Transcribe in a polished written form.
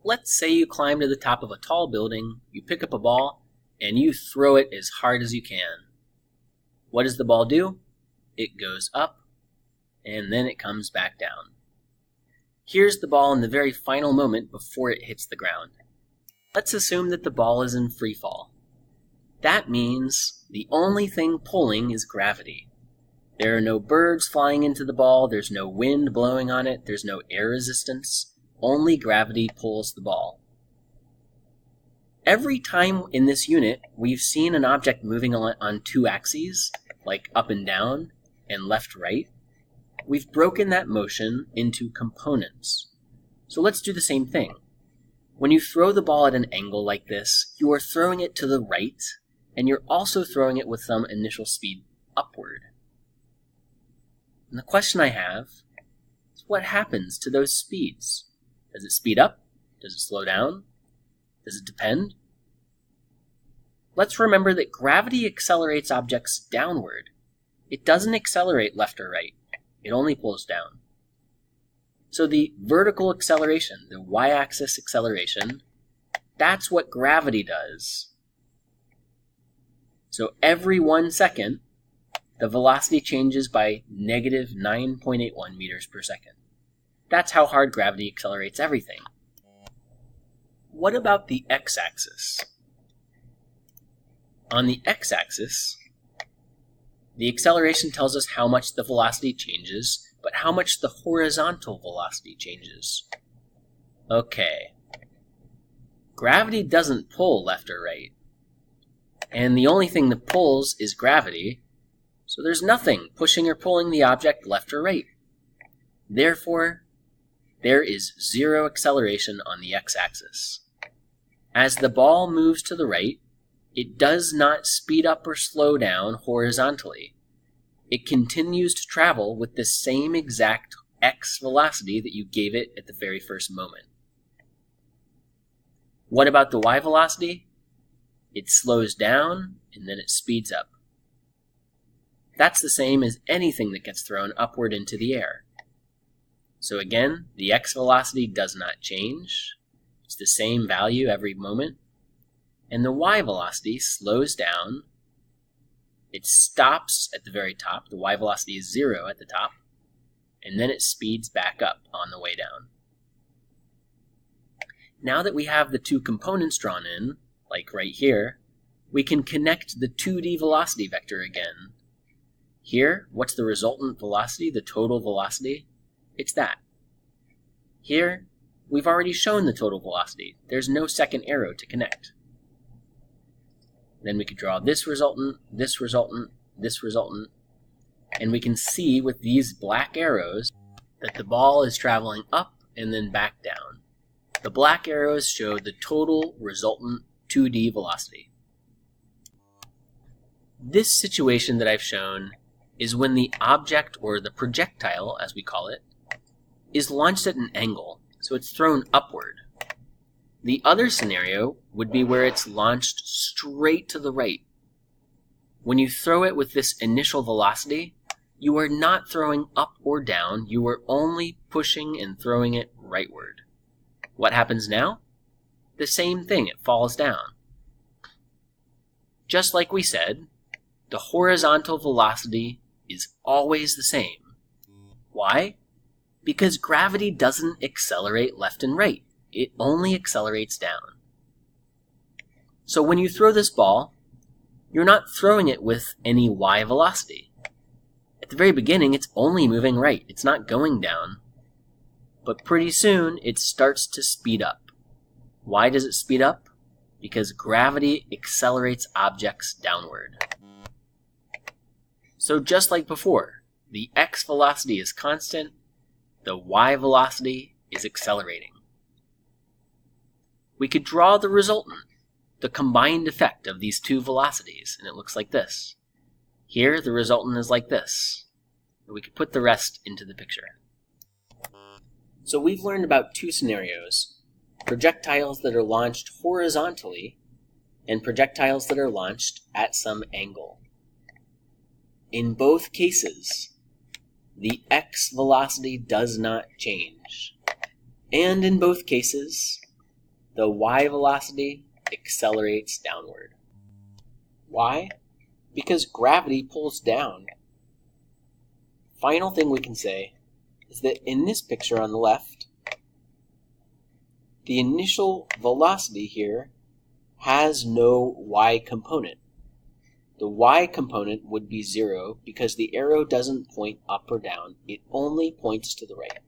Let's say you climb to the top of a tall building, you pick up a ball, and you throw it as hard as you can. What does the ball do? It goes up, and then it comes back down. Here's the ball in the very final moment before it hits the ground. Let's assume that the ball is in free fall. That means the only thing pulling is gravity. There are no birds flying into the ball, there's no wind blowing on it, there's no air resistance. Only gravity pulls the ball. Every time in this unit we've seen an object moving on two axes, like up and down and left-right, we've broken that motion into components. So let's do the same thing. When you throw the ball at an angle like this, you are throwing it to the right, and you're also throwing it with some initial speed upward. And the question I have is, what happens to those speeds? Does it speed up? Does it slow down? Does it depend? Let's remember that gravity accelerates objects downward. It doesn't accelerate left or right. It only pulls down. So the vertical acceleration, the y-axis acceleration, that's what gravity does. So every 1 second, the velocity changes by negative 9.81 meters per second. That's how hard gravity accelerates everything. What about the x-axis? On the x-axis, the acceleration tells us how much the velocity changes, but how much the horizontal velocity changes. Okay. Gravity doesn't pull left or right. And the only thing that pulls is gravity, so there's nothing pushing or pulling the object left or right. Therefore, there is zero acceleration on the x-axis. As the ball moves to the right, it does not speed up or slow down horizontally. It continues to travel with the same exact x velocity that you gave it at the very first moment. What about the y velocity? It slows down and then it speeds up. That's the same as anything that gets thrown upward into the air. So again, the x velocity does not change. It's the same value every moment. And the y velocity slows down. It stops at the very top. The y velocity is 0 at the top. And then it speeds back up on the way down. Now that we have the two components drawn in, like right here, we can connect the 2D velocity vector again. Here, what's the resultant velocity, the total velocity? It's that. Here, we've already shown the total velocity. There's no second arrow to connect. Then we could draw this resultant, this resultant, this resultant, and we can see with these black arrows that the ball is traveling up and then back down. The black arrows show the total resultant 2D velocity. This situation that I've shown is when the object, or the projectile as we call it, is launched at an angle, so it's thrown upward. The other scenario would be where it's launched straight to the right. When you throw it with this initial velocity, you are not throwing up or down, you are only pushing and throwing it rightward. What happens now? The same thing, it falls down. Just like we said, the horizontal velocity is always the same. Why? Because gravity doesn't accelerate left and right. It only accelerates down. So when you throw this ball, you're not throwing it with any y velocity. At the very beginning, it's only moving right. It's not going down. But pretty soon, it starts to speed up. Why does it speed up? Because gravity accelerates objects downward. So just like before, the x velocity is constant, the y velocity is accelerating. We could draw the resultant, the combined effect of these two velocities, and it looks like this. Here, the resultant is like this. And we could put the rest into the picture. So we've learned about two scenarios: projectiles that are launched horizontally and projectiles that are launched at some angle. In both cases, the x velocity does not change. And in both cases, the y velocity accelerates downward. Why? Because gravity pulls down. Final thing we can say is that in this picture on the left, the initial velocity here has no y component. The y component would be 0 because the arrow doesn't point up or down, it only points to the right.